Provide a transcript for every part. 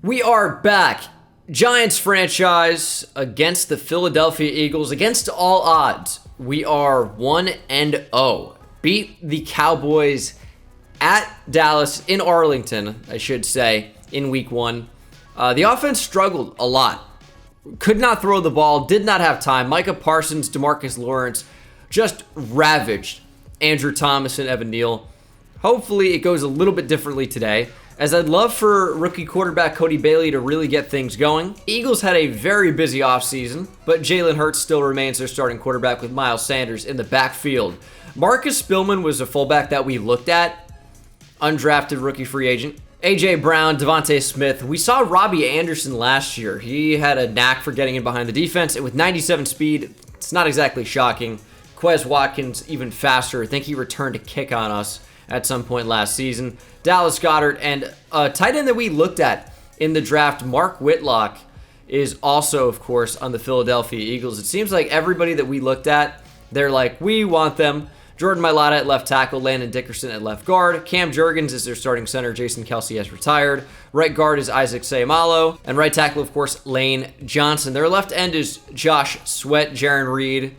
We are back. Giants franchise against the Philadelphia Eagles. Against all odds, we are 1-0. Beat the Cowboys at Dallas in Arlington, I should say, in week 1. The offense struggled a lot. Could not throw the ball, did not have time. Micah Parsons, DeMarcus Lawrence just ravaged Andrew Thomas and Evan Neal. Hopefully it goes a little bit differently today, as I'd love for rookie quarterback Cody Bailey to really get things going. Eagles had a very busy offseason, but Jalen Hurts still remains their starting quarterback with Miles Sanders in the backfield. Marcus Spillman was a fullback that we looked at, undrafted rookie free agent. A.J. Brown, Devontae Smith. We saw Robbie Anderson last year. He had a knack for getting in behind the defense, and with 97 speed, it's not exactly shocking. Quez Watkins even faster. I think he returned a kick on us at some point last season. Dallas Goedert, and a tight end that we looked at in the draft, Mark Whitlock, is also, of course, on the Philadelphia Eagles. It seems like everybody that we looked at, they're like, we want them. Jordan Mailata at left tackle, Landon Dickerson at left guard. Cam Jurgens is their starting center. Jason Kelsey has retired. Right guard is Isaac Seumalo. And right tackle, of course, Lane Johnson. Their left end is Josh Sweat. Jaron Reed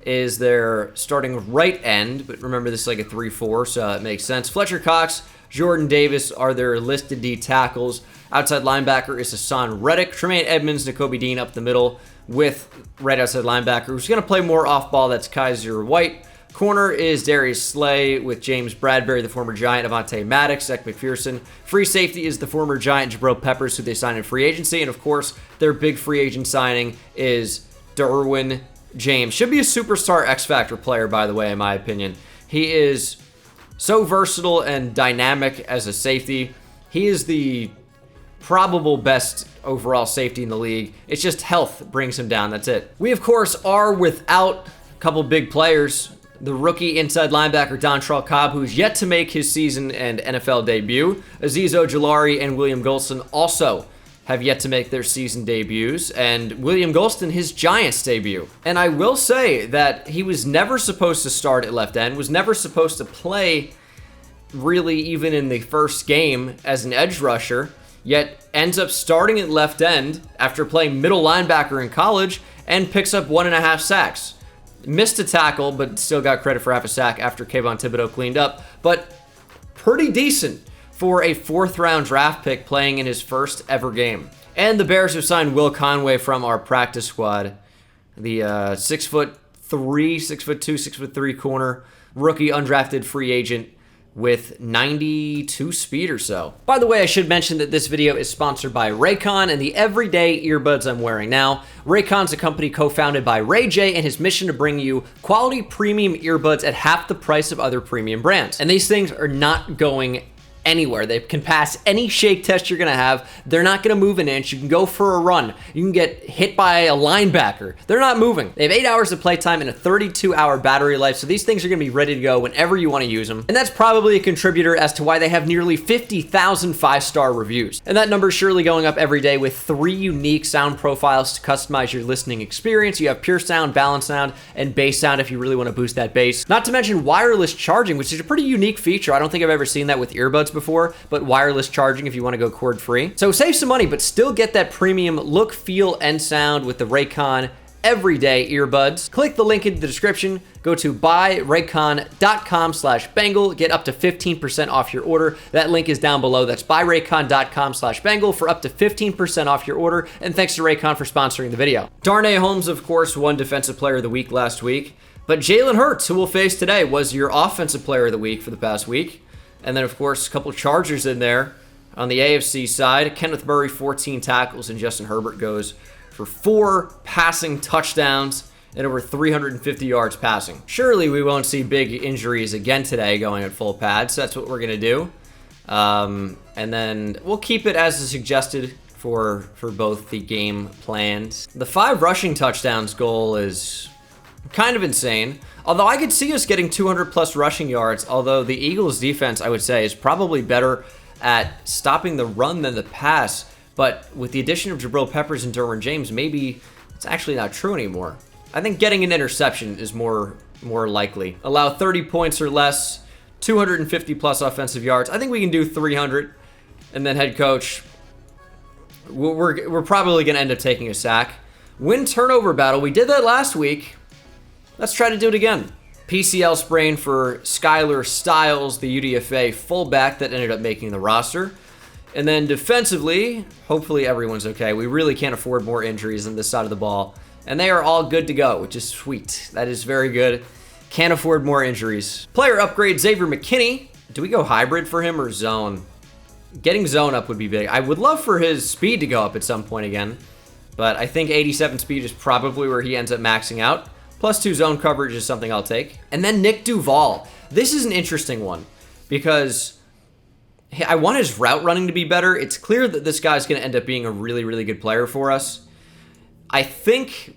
is their starting right end. But remember, this is like a 3-4, so it makes sense. Fletcher Cox, Jordan Davis are their listed D tackles. Outside linebacker is Hassan Reddick. Tremaine Edmonds, Nakobe Dean up the middle with right outside linebacker, who's going to play more off ball. That's Kaiser White. Corner is Darius Slay with James Bradbury, the former Giant, Avonte Maddox, Zach McPherson. Free safety is the former Giant, Jabril Peppers, who they signed in free agency. And, of course, their big free agent signing is Derwin James. Should be a superstar X-Factor player, by the way, in my opinion. He is so versatile and dynamic as a safety. He is the probable best overall safety in the league. It's just health brings him down. That's it. We, of course, are without a couple big players. The rookie inside linebacker Dontrell Cobb, who's yet to make his season and NFL debut. Azeez Ojulari and William Golston also have yet to make their season debuts, and William Golston his Giants debut. And I will say that he was never supposed to start at left end, was never supposed to play really even in the first game as an edge rusher, yet ends up starting at left end after playing middle linebacker in college and picks up 1.5 sacks. Missed a tackle, but still got credit for half a sack after Kayvon Thibodeau cleaned up. But pretty decent for a 4th-round draft pick playing in his first ever game. And the Bears have signed Will Conway from our practice squad. The 6'3", 6'2", 6'3" corner, rookie undrafted free agent with 92 speed or so. By the way, I should mention that this video is sponsored by Raycon and the everyday earbuds I'm wearing now. Raycon's a company co-founded by Ray J, and his mission to bring you quality premium earbuds at half the price of other premium brands. And these things are not going anywhere. They can pass any shake test you're going to have. They're not going to move an inch. You can go for a run. You can get hit by a linebacker. They're not moving. They have 8 hours of playtime and a 32-hour battery life, so these things are going to be ready to go whenever you want to use them. And that's probably a contributor as to why they have nearly 50,000 5-star reviews. And that number is surely going up every day with 3 unique sound profiles to customize your listening experience. You have pure sound, balance sound, and bass sound if you really want to boost that bass. Not to mention wireless charging, which is a pretty unique feature. I don't think I've ever seen that with earbuds before, but wireless charging if you want to go cord free. So save some money, but still get that premium look, feel, and sound with the Raycon everyday earbuds. Click the link in the description, go to buyraycon.com/Bengal, get up to 15% off your order. That link is down below. That's buyraycon.com/Bengal for up to 15% off your order. And thanks to Raycon for sponsoring the video. Darnay Holmes, of course, won Defensive Player of the Week last week, but Jalen Hurts, who we'll face today, was your Offensive Player of the Week for the past week. And then, of course, a couple Chargers in there. On the AFC side, Kenneth Murray, 14 tackles, and Justin Herbert goes for 4 passing touchdowns and over 350 yards passing. Surely we won't see big injuries again today going at full pads. So that's what we're going to do. And then we'll keep it as suggested for both the game plans. The 5 rushing touchdowns goal is kind of insane. Although I could see us getting 200-plus rushing yards, although the Eagles' defense, I would say, is probably better at stopping the run than the pass. But with the addition of Jabril Peppers and Derwin James, maybe it's actually not true anymore. I think getting an interception is more likely. Allow 30 points or less, 250-plus offensive yards. I think we can do 300. And then head coach, we're probably going to end up taking a sack. Win turnover battle. We did that last week. Let's try to do it again. PCL sprain for Skylar Stiles, the UDFA fullback that ended up making the roster. And then defensively, hopefully everyone's okay. We really can't afford more injuries on this side of the ball. And they are all good to go, which is sweet. That is very good. Can't afford more injuries. Player upgrade, Xavier McKinney. Do we go hybrid for him or zone? Getting zone up would be big. I would love for his speed to go up at some point again. But I think 87 speed is probably where he ends up maxing out. +2 zone coverage is something I'll take. And then Nick Duval. This is an interesting one because I want his route running to be better. It's clear that this guy's going to end up being a really, really good player for us. I think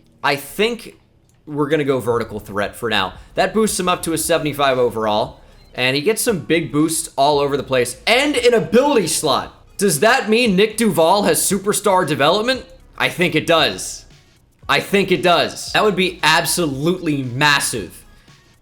we're going to go vertical threat for now. That boosts him up to a 75 overall. And he gets some big boosts all over the place. And an ability slot. Does that mean Nick Duval has superstar development? I think it does. I think it does. That would be absolutely massive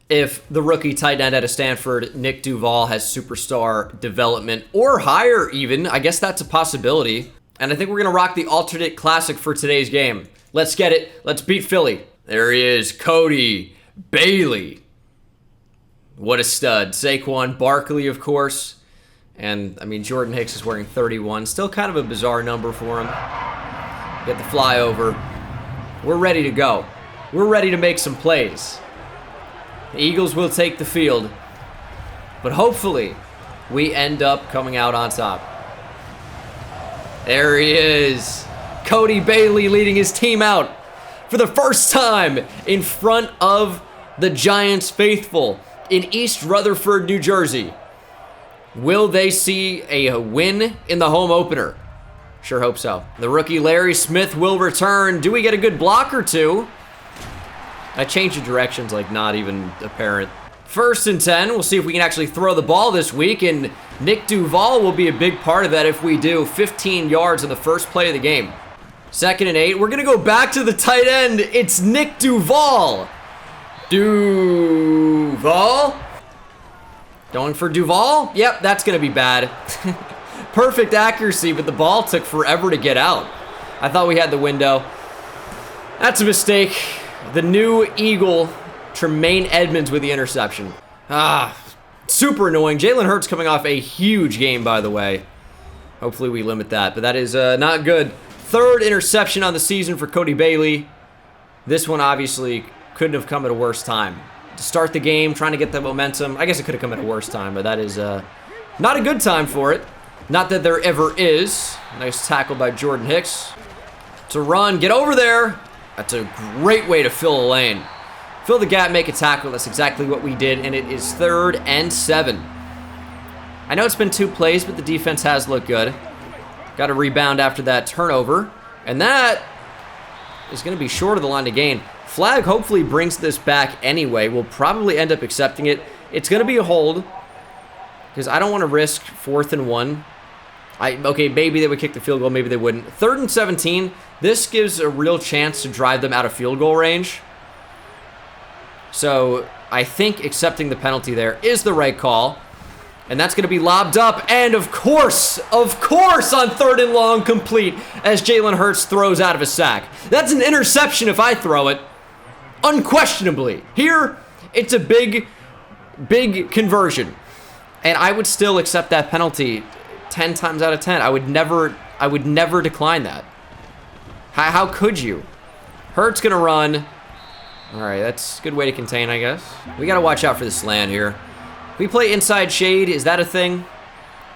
if the rookie tight end out of Stanford, Nick Duval, has superstar development or higher even. I guess that's a possibility. And I think we're going to rock the alternate classic for today's game. Let's get it. Let's beat Philly. There he is, Cody Bailey. What a stud. Saquon Barkley, of course. And, I mean, Jordan Hicks is wearing 31. Still kind of a bizarre number for him. Get the flyover. We're ready to go. We're ready to make some plays. The Eagles will take the field. But hopefully, we end up coming out on top. There he is. Cody Bailey leading his team out for the first time in front of the Giants faithful in East Rutherford, New Jersey. Will they see a win in the home opener? Sure hope so. The rookie Larry Smith will return. Do we get a good block or two? I changed the directions like not even apparent. 1st and 10. We'll see if we can actually throw the ball this week. And Nick Duval will be a big part of that if we do. 15 yards in the first play of the game. 2nd and 8. We're going to go back to the tight end. It's Nick Duval. Duval. Going for Duval? Yep, that's going to be bad. Perfect accuracy, but the ball took forever to get out. I thought we had the window. That's a mistake. The new Eagle, Tremaine Edmonds with the interception. Super annoying. Jalen Hurts coming off a huge game, by the way. Hopefully we limit that, but that is not good. 3rd interception on the season for Cody Bailey. This one obviously couldn't have come at a worse time. To start the game, trying to get the momentum. I guess it could have come at a worse time, but that is not a good time for it. Not that there ever is. Nice tackle by Jordan Hicks. To run, get over there. That's a great way to fill a lane. Fill the gap, make a tackle. That's exactly what we did, and it is 3rd and 7. I know it's been 2 plays, but the defense has looked good. Got a rebound after that turnover, and that is going to be short of the line to gain. Flag hopefully brings this back anyway. We'll probably end up accepting it. It's going to be a hold because I don't want to risk 4th and 1. Okay, maybe they would kick the field goal, maybe they wouldn't. 3rd and 17. This gives a real chance to drive them out of field goal range. So I think accepting the penalty there is the right call. And that's going to be lobbed up. And of course, on 3rd and long, complete as Jalen Hurts throws out of a sack. That's an interception if I throw it. Unquestionably. Here, it's a big conversion. And I would still accept that penalty 10 times out of 10. I would never decline that. How could you? Hurts gonna run. All right, that's a good way to contain, I guess. We gotta watch out for the slant here. We play inside shade. Is that a thing?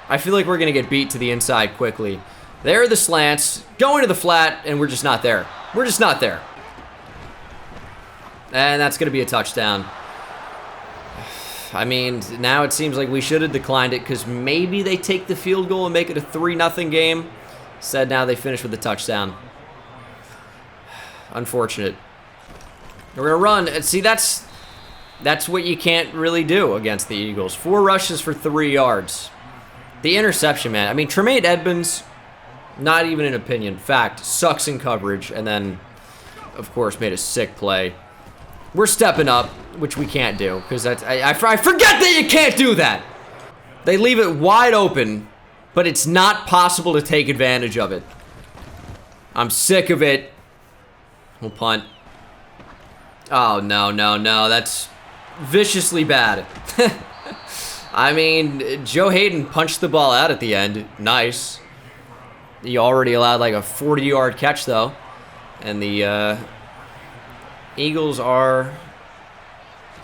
I feel like we're gonna get beat to the inside quickly. There are the slants. Going to the flat, and we're just not there. We're just not there. And that's gonna be a touchdown. I mean, now it seems like we should have declined it because maybe they take the field goal and make it a 3-0 game. Instead, now they finish with a touchdown. Unfortunate. We're going to run. And see, that's what you can't really do against the Eagles. 4 rushes for 3 yards. The interception, man. I mean, Tremaine Edmonds, not even an opinion. Fact, sucks in coverage. And then, of course, made a sick play. We're stepping up, which we can't do, because I forget that you can't do that. They leave it wide open, but it's not possible to take advantage of it. I'm sick of it. We'll punt. Oh, no, no, no. That's viciously bad. I mean, Joe Hayden punched the ball out at the end. Nice. He already allowed like a 40-yard catch, though. And the Eagles are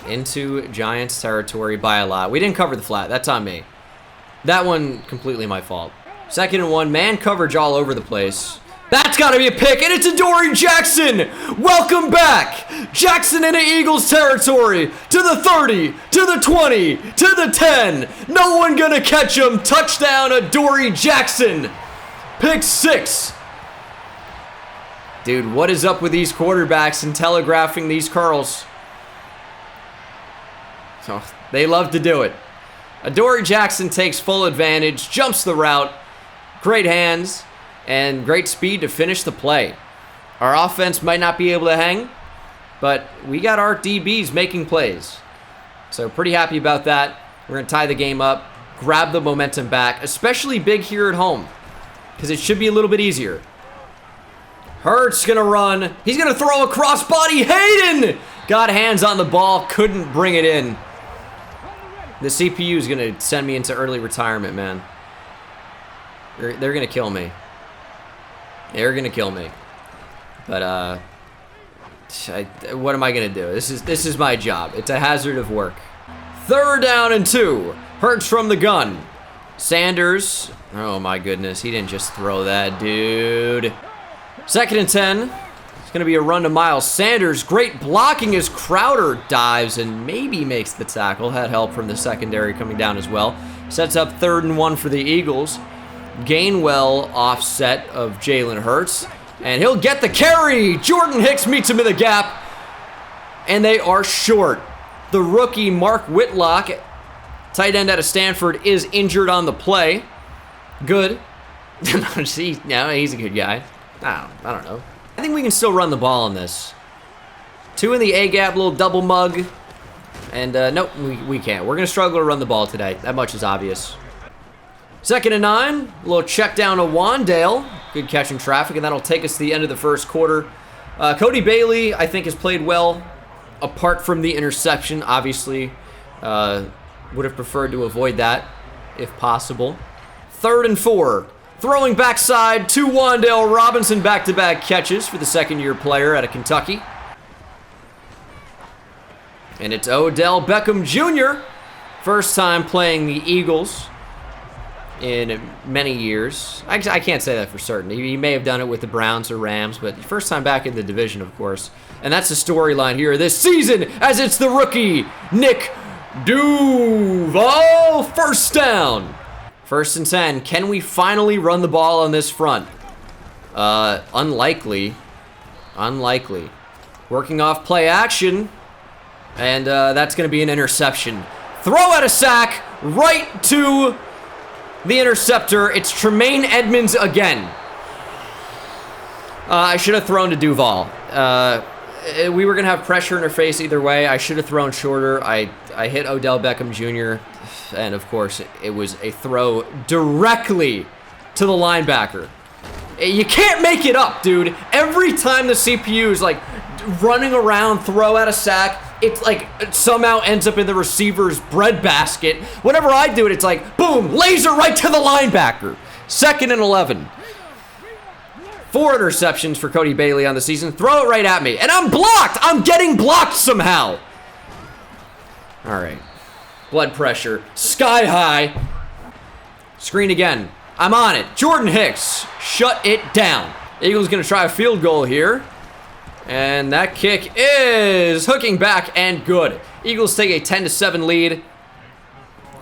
into Giants territory by a lot. We didn't cover the flat. That's on me. That one, completely my fault. 2nd and 1. Man coverage all over the place. That's got to be a pick, and it's Adoree Jackson! Welcome back! Jackson into Eagles territory, to the 30, to the 20, to the 10. No one gonna catch him. Touchdown, Adoree Jackson. Pick 6. Dude, what is up with these quarterbacks and telegraphing these curls? Oh, they love to do it. Adoree Jackson takes full advantage, jumps the route, great hands, and great speed to finish the play. Our offense might not be able to hang, but we got our DBs making plays. So pretty happy about that. We're going to tie the game up, grab the momentum back, especially big here at home, because it should be a little bit easier. Hurts going to run. He's going to throw a crossbody. Hayden got hands on the ball, couldn't bring it in. The CPU is going to send me into early retirement, man. They're going to kill me. They're going to kill me. But, what am I going to do? This is my job. It's a hazard of work. 3rd down and 2. Hurts from the gun. Sanders. Oh, my goodness. He didn't just throw that, dude. 2nd and 10. It's going to be a run to Miles Sanders. Great blocking as Crowder dives and maybe makes the tackle. Had help from the secondary coming down as well. Sets up 3rd and 1 for the Eagles. Gainwell offset of Jalen Hurts. And he'll get the carry. Jordan Hicks meets him in the gap. And they are short. The rookie Mark Whitlock, tight end out of Stanford, is injured on the play. Good. See, no, he's a good guy. I don't know. I think we can still run the ball on this. 2 in the A-gap, little double mug. And nope, we can't. We're going to struggle to run the ball today. That much is obvious. 2nd and 9. A little check down to Wandale. Good catch in traffic, and that'll take us to the end of the first quarter. Cody Bailey, I think, has played well. Apart from the interception, obviously. Would have preferred to avoid that, if possible. 3rd and 4. Throwing backside to Wandale Robinson. Back-to-back catches for the second-year player out of Kentucky. And it's Odell Beckham Jr. First time playing the Eagles in many years. I can't say that for certain. He may have done it with the Browns or Rams, but first time back in the division, of course. And that's the storyline here this season, as it's the rookie, Nick Duval. First down. 1st and 10. Can we finally run the ball on this front? Unlikely. Unlikely. Working off play action. And that's going to be an interception. Throw out a sack right to the interceptor. It's Tremaine Edmonds again. I should have thrown to Duval. We were going to have pressure in our face either way. I should have thrown shorter. I hit Odell Beckham Jr. And, of course, it was a throw directly to the linebacker. You can't make it up, dude. Every time the CPU is, like, running around, throw out a sack, it's like it somehow ends up in the receiver's breadbasket. Whenever I do it, it's like, boom, laser right to the linebacker. 2nd and 11. 4 interceptions for Cody Bailey on the season. Throw it right at me. And I'm blocked. I'm getting blocked somehow. All right. Blood pressure. Sky high. Screen again. I'm on it. Jordan Hicks. Shut it down. Eagles going to try a field goal here. And that kick is hooking back and good. Eagles take a 10-7 lead.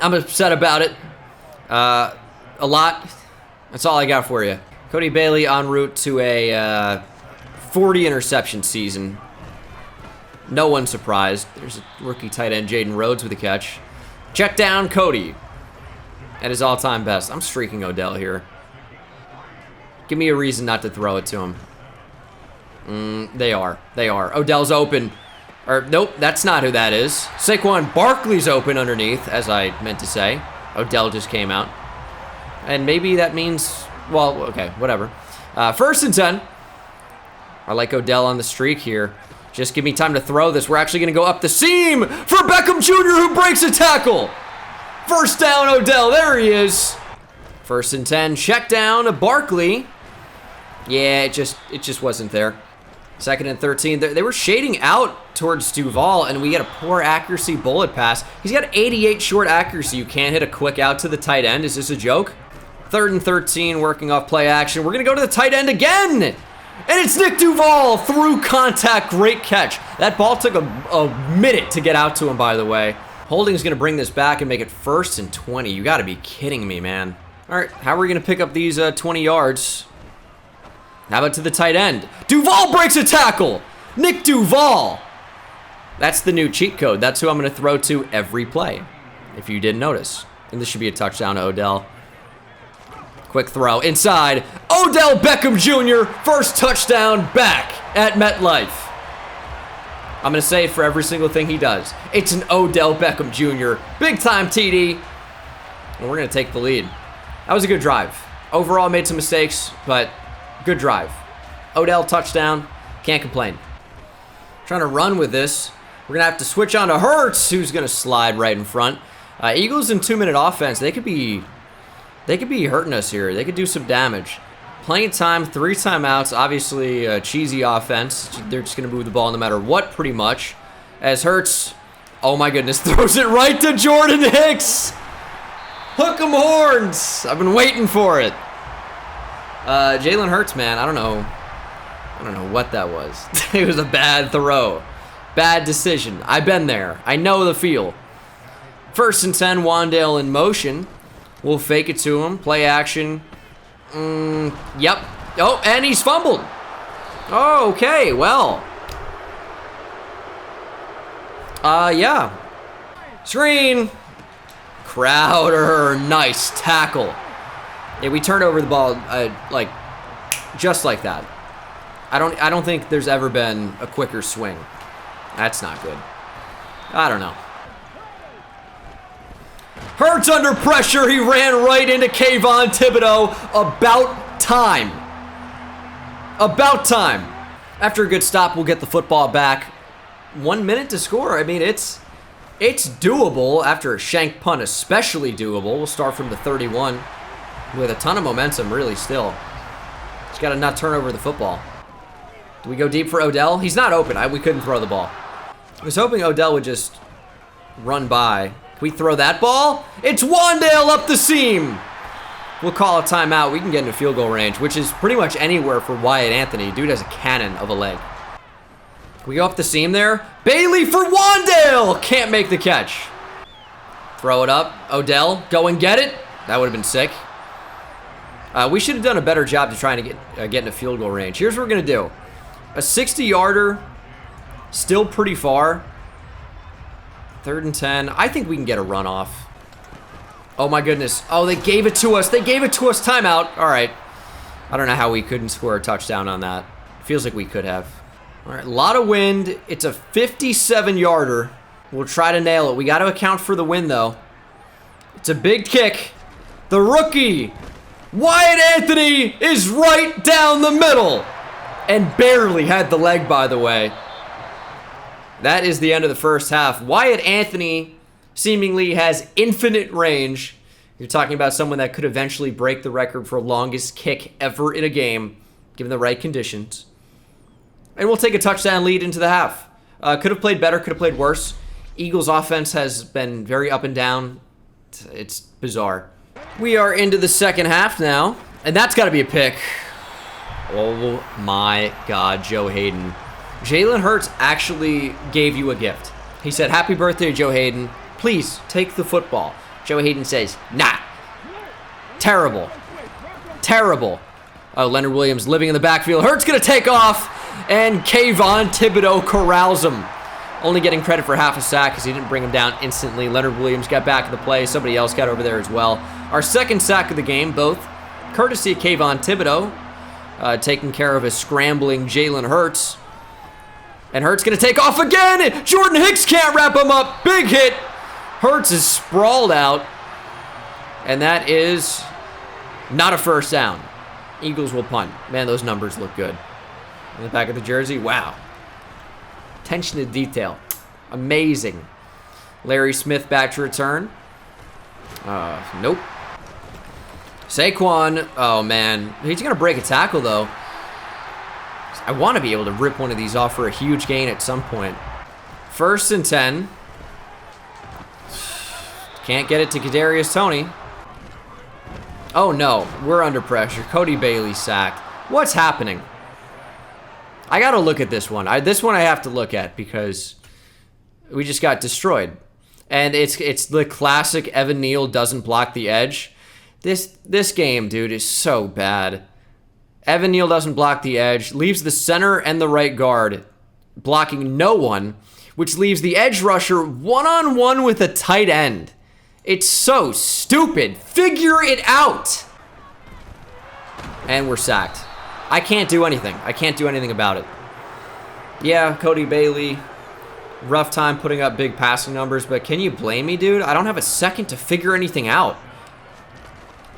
I'm upset about it. A lot. That's all I got for you. Cody Bailey en route to a 40 interception season. No one surprised. There's a rookie tight end, Jaden Rhodes, with a catch. Check down Cody at his all-time best. I'm streaking Odell here. Give me a reason not to throw it to him. They are. Odell's open. Or, nope, that's not who that is. Saquon Barkley's open underneath, as I meant to say. Odell just came out. And maybe that means, well, okay, whatever. 1st and 10. I like Odell on the streak here. Just give me time to throw this. We're actually going to go up the seam for Beckham Jr., who breaks a tackle. First down, Odell. There he is. 1st and 10. Check down to Barkley. Yeah, it just wasn't there. 2nd and 13. They were shading out towards Duval, and we get a poor accuracy bullet pass. He's got 88 short accuracy. You can't hit a quick out to the tight end. Is this a joke? 3rd and 13, working off play action. We're going to go to the tight end again. And it's Nick Duval through contact. Great catch. That ball took a minute to get out to him, by the way. Holding's going to bring this back and make it 1st and 20. You got to be kidding me, man. All right, how are we going to pick up these 20 yards? How about to the tight end? Duval breaks a tackle. Nick Duval. That's the new cheat code. That's who I'm going to throw to every play, if you didn't notice. And this should be a touchdown to Odell. Quick throw inside. Odell Beckham Jr., first touchdown back at MetLife. I'm going to say it for every single thing he does. It's an Odell Beckham Jr. big time TD. And we're going to take the lead. That was a good drive. Overall, made some mistakes, but good drive. Odell touchdown. Can't complain. Trying to run with this. We're going to have to switch on to Hurts, who's going to slide right in front. Eagles in 2-minute offense. They could be hurting us here. They could do some damage. Playing time, 3 timeouts. Obviously, a cheesy offense. They're just going to move the ball no matter what, pretty much. As Hurts, oh my goodness, throws it right to Jordan Hicks. Hook 'em horns. I've been waiting for it. Jalen Hurts, man, I don't know what that was. It was a bad throw. Bad decision. I've been there. I know the feel. 1st and 10, Wandale in motion. We'll fake it to him. Play action. Yep. Oh, and he's fumbled. Oh, okay, well. Yeah. Screen. Crowder. Nice tackle. Yeah, we turned over the ball like just like that. I don't think there's ever been a quicker swing. That's not good. I don't know. Hurts under pressure. He ran right into Kayvon Thibodeau. About time. About time. After a good stop, we'll get the football back. 1 minute to score. I mean, it's doable after a shank punt, especially doable. We'll start from the 31 with a ton of momentum, really, still. Just got to not turn over the football. Do we go deep for Odell? He's not open. We couldn't throw the ball. I was hoping Odell would just run by. Can we throw that ball? It's Wandale up the seam. We'll call a timeout. We can get into field goal range, which is pretty much anywhere for Wyatt Anthony. Dude has a cannon of a leg. Can we go up the seam there? Bailey for Wandale. Can't make the catch. Throw it up. Odell, go and get it. That would have been sick. We should have done a better job to trying to get into field goal range. Here's what we're going to do. A 60-yarder, still pretty far. 3rd and 10. I think we can get a runoff. Oh, my goodness. Oh, they gave it to us. They gave it to us. Timeout. All right. I don't know how we couldn't score a touchdown on that. Feels like we could have. All right, a lot of wind. It's a 57-yarder. We'll try to nail it. We got to account for the wind, though. It's a big kick. The rookie, Wyatt Anthony, is right down the middle. And barely had the leg, by the way. That is the end of the first half. Wyatt Anthony seemingly has infinite range. You're talking about someone that could eventually break the record for longest kick ever in a game, given the right conditions. And we'll take a touchdown lead into the half. Could have played better, could have played worse. Eagles' offense has been very up and down. It's bizarre. We are into the second half now, and that's got to be a pick. Oh my God, Joe Hayden. Jalen Hurts actually gave you a gift. He said, "Happy birthday, Joe Hayden. Please take the football." Joe Hayden says, "Nah." Terrible. Terrible. Oh, Leonard Williams living in the backfield. Hurts going to take off, and Kayvon Thibodeau corrals him. Only getting credit for half a sack because he didn't bring him down instantly. Leonard Williams got back in the play. Somebody else got over there as well. Our second sack of the game, both courtesy of Kayvon Thibodeau, taking care of a scrambling Jalen Hurts. And Hurts going to take off again. Jordan Hicks can't wrap him up. Big hit. Hurts is sprawled out. And that is not a first down. Eagles will punt. Man, those numbers look good. in the back of the jersey. Wow. Attention to detail. Amazing. Larry Smith back to return. Nope. Saquon. Oh, man. He's going to break a tackle, though. I want to be able to rip one of these off for a huge gain at some point. 1st and 10. Can't get it to Kadarius Toney. Oh, no. We're under pressure. Cody Bailey sacked. What's happening? I got to look at this one. This one I have to look at because we just got destroyed. And it's the classic Evan Neal doesn't block the edge. This game, dude, is so bad. Evan Neal doesn't block the edge, leaves the center and the right guard blocking no one, which leaves the edge rusher one-on-one with a tight end. It's so stupid. Figure it out. And we're sacked. I can't do anything. I can't do anything about it. Yeah, Cody Bailey, rough time putting up big passing numbers, but can you blame me, dude? I don't have a second to figure anything out.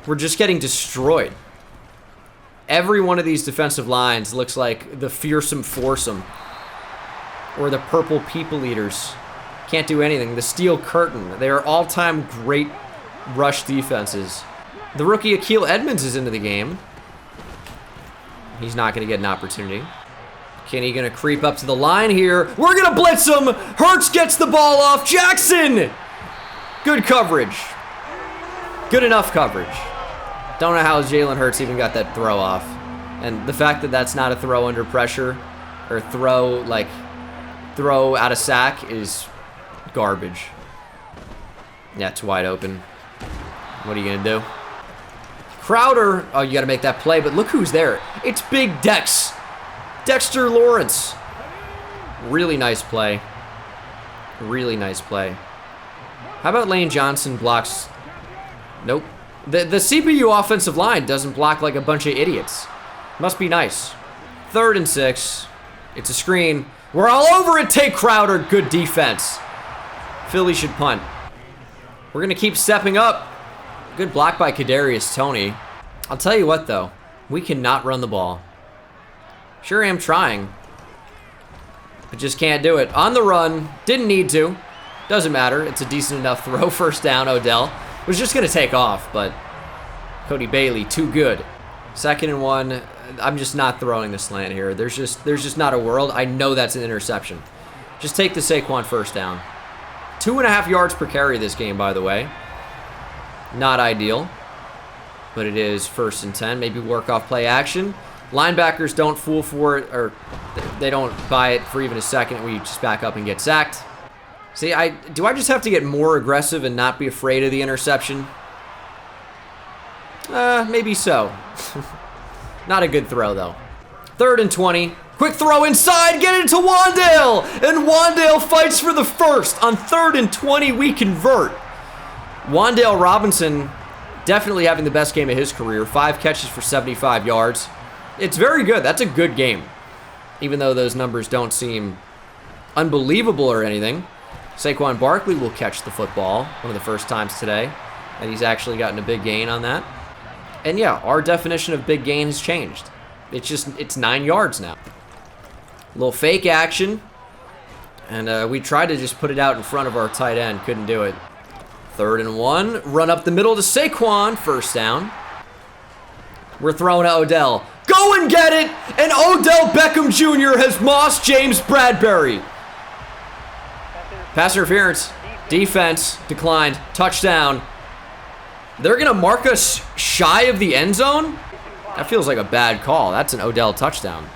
We're just getting destroyed. Every one of these defensive lines looks like the fearsome foursome or the purple people eaters. Can't do anything. The steel curtain. They are all-time great rush defenses. The rookie Akil Edmonds is into the game. He's not going to get an opportunity. Kenny going to creep up to the line here. We're going to blitz him. Hurts gets the ball off. Jackson. Good coverage. Good enough coverage. Don't know how Jalen Hurts even got that throw off. And the fact that that's not a throw under pressure or throw out of sack is garbage. Yeah, it's wide open. What are you going to do? Crowder. Oh, you got to make that play, but look who's there. It's Big Dex. Dexter Lawrence. Really nice play. Really nice play. How about Lane Johnson blocks? Nope. The CPU offensive line doesn't block like a bunch of idiots. Must be nice. 3rd and 6. It's a screen. We're all over it. Take Crowder. Good defense. Philly should punt. We're going to keep stepping up. Good block by Kadarius Toney. I'll tell you what, though. We cannot run the ball. Sure am trying. But just can't do it. On the run. Didn't need to. Doesn't matter. It's a decent enough throw. 1st down, Odell. Was just going to take off, but Cody Bailey, too good. 2nd and 1. I'm just not throwing the slant here. There's just not a world. I know that's an interception. Just take the Saquon 1st down. 2.5 yards per carry this game, by the way. Not ideal, but it is 1st and 10. Maybe work off play action. Linebackers don't fool for it, or they don't buy it for even a second. We just back up and get sacked. See, do I just have to get more aggressive and not be afraid of the interception? Maybe so. Not a good throw, though. 3rd and 20. Quick throw inside. Get it to Wandale. And Wandale fights for the 1st. On 3rd and 20, we convert. Wandale Robinson definitely having the best game of his career. 5 catches for 75 yards. It's very good. That's a good game. Even though those numbers don't seem unbelievable or anything. Saquon Barkley will catch the football one of the first times today. And he's actually gotten a big gain on that. And yeah, our definition of big gain has changed. It's 9 yards now. A little fake action. And we tried to just put it out in front of our tight end. Couldn't do it. 3rd and 1. Run up the middle to Saquon. 1st down. We're throwing to Odell. Go and get it! And Odell Beckham Jr. has mossed James Bradbury. Pass interference. Defense declined. Touchdown. They're going to mark us shy of the end zone? That feels like a bad call. That's an Odell touchdown.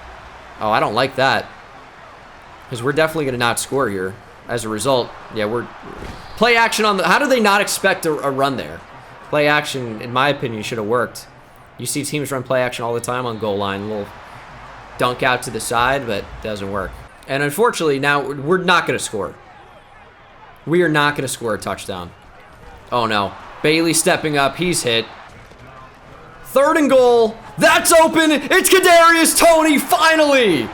Oh, I don't like that. Because we're definitely going to not score here. As a result, yeah, we're... Play action on the... How do they not expect a run there? Play action, in my opinion, should have worked. You see teams run play action all the time on goal line. A little dunk out to the side, but it doesn't work. And unfortunately, now we're not going to score. We are not going to score a touchdown. Oh, no. Bailey stepping up. He's hit. 3rd and goal. That's open. It's Kadarius Toney, finally.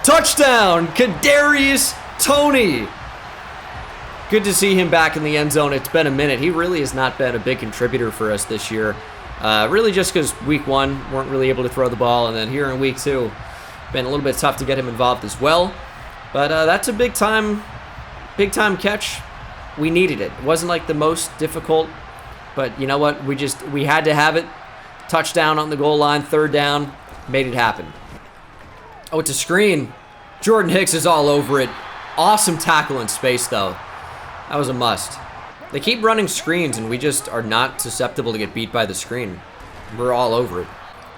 Touchdown. Kadarius Toney. Good to see him back in the end zone. It's been a minute. He really has not been a big contributor for us this year. Really just because week 1, weren't really able to throw the ball. And then here in week 2, Been a little bit tough to get him involved as well. But that's a big time catch. We needed it. It wasn't like the most difficult, but you know what? We had to have it. Touchdown on the goal line, 3rd down, made it happen. Oh, it's a screen. Jordan Hicks is all over it. Awesome tackle in space, though. That was a must. They keep running screens, and we just are not susceptible to get beat by the screen. We're all over it.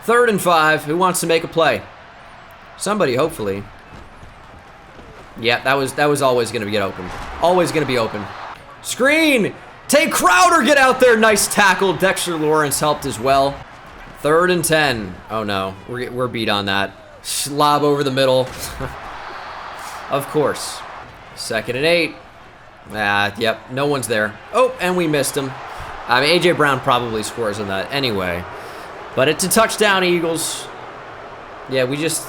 3rd and 5. Who wants to make a play? Somebody, hopefully. Yeah, that was always going to get open. Always going to be open. Screen! Tay Crowder, get out there. Nice tackle. Dexter Lawrence helped as well. 3rd and 10. Oh, no. We're beat on that. Slob over the middle. Of course. 2nd and 8. Yep, no one's there. Oh, and we missed him. I mean, A.J. Brown probably scores on that anyway. But it's a touchdown, Eagles. Yeah, we just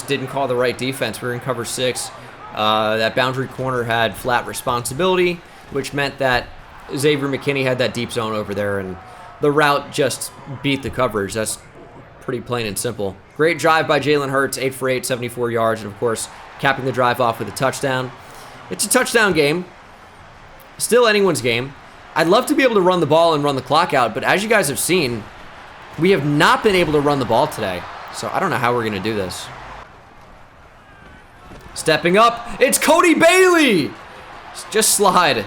didn't call the right defense. We were in cover 6. That boundary corner had flat responsibility, which meant that Xavier McKinney had that deep zone over there, and the route just beat the coverage. That's pretty plain and simple. Great drive by Jalen Hurts, 8 for 8, 74 yards, and of course, capping the drive off with a touchdown. It's a touchdown game. Still anyone's game. I'd love to be able to run the ball and run the clock out, but as you guys have seen, we have not been able to run the ball today. So I don't know how we're going to do this. Stepping up, it's Cody Bailey! Just slide.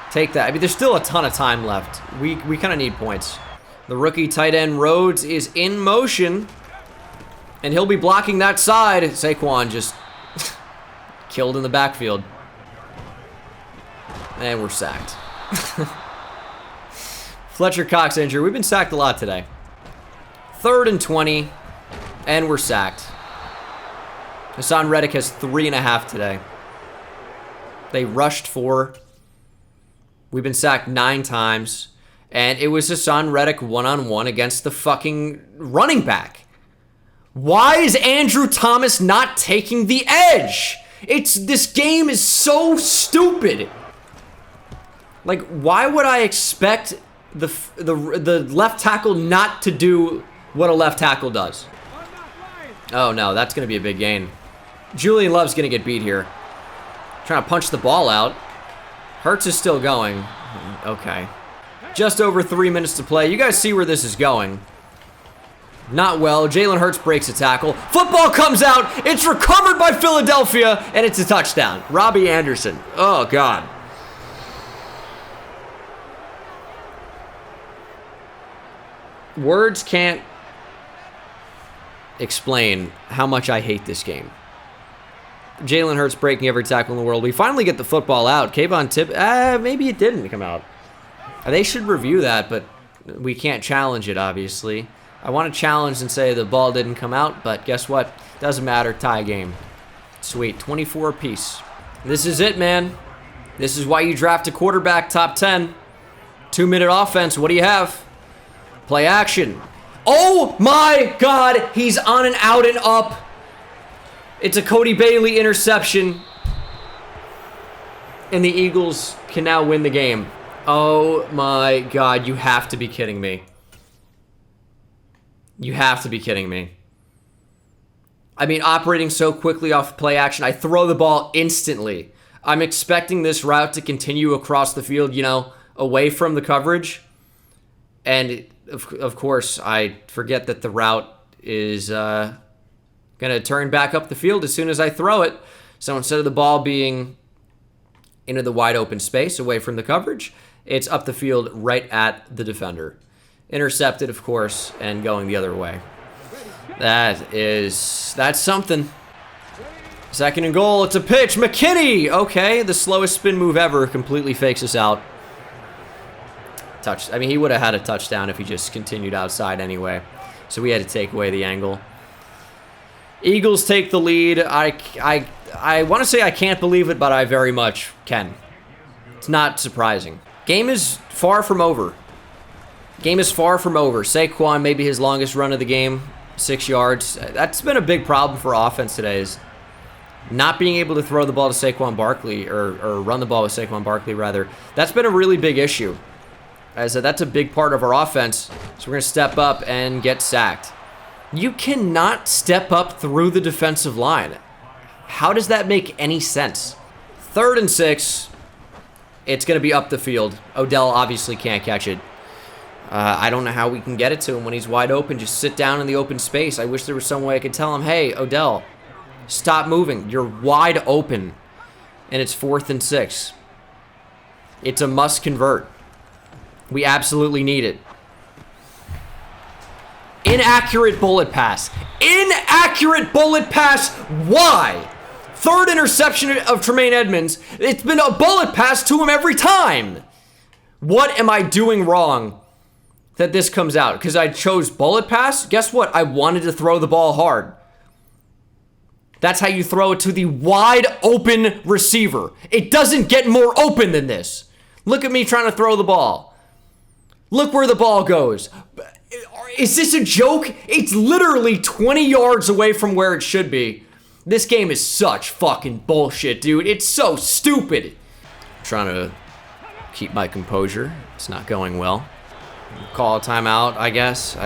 Take that. I mean, there's still a ton of time left. We kind of need points. The rookie tight end Rhodes is in motion, and he'll be blocking that side. Saquon just killed in the backfield. And we're sacked. Fletcher Cox injury. We've been sacked a lot today. 3rd and 20, and we're sacked. Hassan Reddick has 3.5 today. They rushed 4. We've been sacked 9 times, and it was Hassan Reddick one-on-one against the fucking running back. Why is Andrew Thomas not taking the edge? This game is so stupid. Like, why would I expect the left tackle not to do what a left tackle does? Oh no, that's gonna be a big gain. Julian Love's gonna get beat here. Trying to punch the ball out. Hurts is still going. Okay. Just over 3 minutes to play. You guys see where this is going. Not well. Jalen Hurts breaks a tackle. Football comes out. It's recovered by Philadelphia, and it's a touchdown. Robbie Anderson. Oh, God. Words can't explain how much I hate this game. Jalen Hurts breaking every tackle in the world. We finally get the football out. Kayvon Tip, maybe it didn't come out. They should review that, but we can't challenge it, obviously. I want to challenge and say the ball didn't come out, but guess what? Doesn't matter. Tie game. Sweet. 24 apiece. This is it, man. This is why you draft a quarterback top 10. 2-minute offense. What do you have? Play action. Oh, my God. He's on and out and up. It's a Cody Bailey interception. And the Eagles can now win the game. Oh, my God. You have to be kidding me. You have to be kidding me. I mean, operating so quickly off play action, I throw the ball instantly. I'm expecting this route to continue across the field, you know, away from the coverage. And, of course, I forget that the route is going to turn back up the field as soon as I throw it. So instead of the ball being into the wide open space away from the coverage, it's up the field right at the defender. Intercepted, of course, and going the other way. That's something. 2nd and goal, it's a pitch. McKinney! Okay, the slowest spin move ever. Completely fakes us out. I mean, he would have had a touchdown if he just continued outside anyway. So we had to take away the angle. Eagles take the lead. I want to say I can't believe it, but I very much can. It's not surprising. Game is far from over. Game is far from over. Saquon, maybe his longest run of the game, 6 yards. That's been a big problem for offense today, is not being able to throw the ball to Saquon Barkley, or run the ball with Saquon Barkley, rather. That's been a really big issue. As that's a big part of our offense, so we're going to step up and get sacked. You cannot step up through the defensive line. How does that make any sense? 3rd and 6. It's going to be up the field. Odell obviously can't catch it. I don't know how we can get it to him when he's wide open. Just sit down in the open space. I wish there was some way I could tell him, hey, Odell, stop moving. You're wide open. And it's 4th and 6. It's a must convert. We absolutely need it. Inaccurate bullet pass. Inaccurate bullet pass. Why? 3rd interception of Tremaine Edmonds. It's been a bullet pass to him every time. What am I doing wrong that this comes out? Because I chose bullet pass? Guess what? I wanted to throw the ball hard. That's how you throw it to the wide open receiver. It doesn't get more open than this. Look at me trying to throw the ball. Look where the ball goes. Is this a joke? It's literally 20 yards away from where it should be. This game is such fucking bullshit, dude. It's so stupid. I'm trying to keep my composure. It's not going well. Call a timeout, I guess.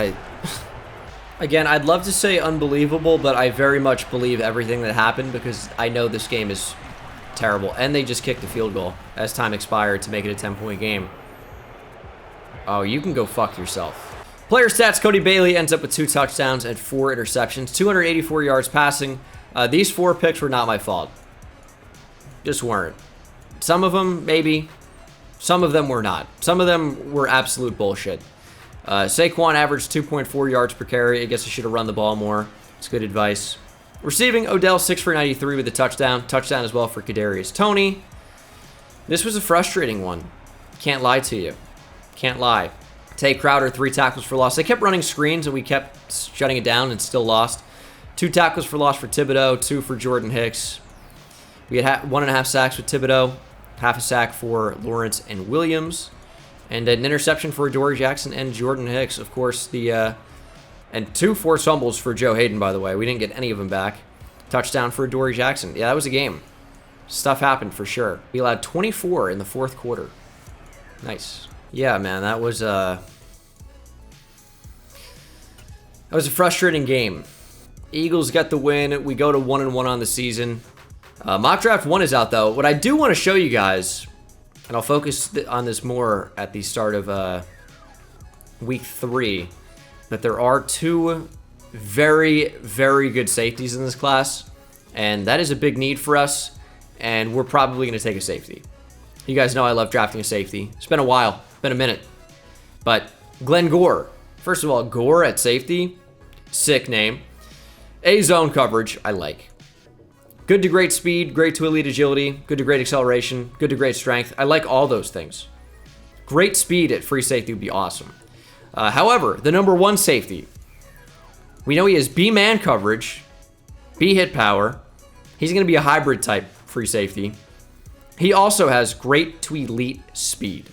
Again, I'd love to say unbelievable, but I very much believe everything that happened because I know this game is terrible. And they just kicked the field goal as time expired to make it a 10-point game. Oh, you can go fuck yourself. Player stats, Cody Bailey ends up with 2 touchdowns and 4 interceptions, 284 yards passing. These 4 picks were not my fault. Just weren't. Some of them, maybe. Some of them were not. Some of them were absolute bullshit. Saquon averaged 2.4 yards per carry. I guess I should have run the ball more. It's good advice. Receiving, Odell 6 for 93 with a touchdown. Touchdown as well for Kadarius Toney. This was a frustrating one. Can't lie to you. Can't lie. Tay Crowder, 3 tackles for loss. They kept running screens and we kept shutting it down and still lost. 2 tackles for loss for Thibodeau, 2 for Jordan Hicks. We had 1.5 sacks with Thibodeau, half a sack for Lawrence and Williams, and an interception for Adoree Jackson and Jordan Hicks. Of course, and 2 forced fumbles for Joe Hayden, by the way. We didn't get any of them back. Touchdown for Adoree Jackson. Yeah, that was a game. Stuff happened for sure. We allowed 24 in the 4th quarter. Nice. Yeah, man, that was a frustrating game. Eagles got the win. We go to 1-1 on the season. Mock Draft 1 is out, though. What I do want to show you guys, and I'll focus on this more at the start of week 3, but there are 2 very, very good safeties in this class, and that is a big need for us, and we're probably going to take a safety. You guys know I love drafting a safety. It's been a while. It's been a minute. But Glenn Gore. First of all, Gore at safety. Sick name. A-zone coverage, I like. Good to great speed, great to elite agility, good to great acceleration, good to great strength. I like all those things. Great speed at free safety would be awesome. However, the number 1 safety. We know he has B-man coverage, B hit power. He's going to be a hybrid type free safety. He also has great to elite speed.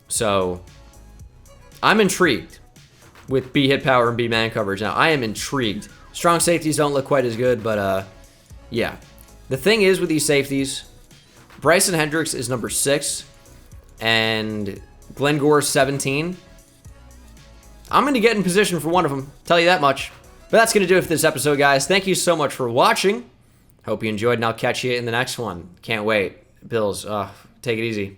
So, I'm intrigued with B hit power and B man coverage. Now, I am intrigued. Strong safeties don't look quite as good, but yeah. The thing is with these safeties, Bryson Hendricks is number 6 and Glenn Gore 17. I'm going to get in position for one of them, tell you that much. But that's going to do it for this episode, guys. Thank you so much for watching. Hope you enjoyed, and I'll catch you in the next one. Can't wait. Bills, take it easy.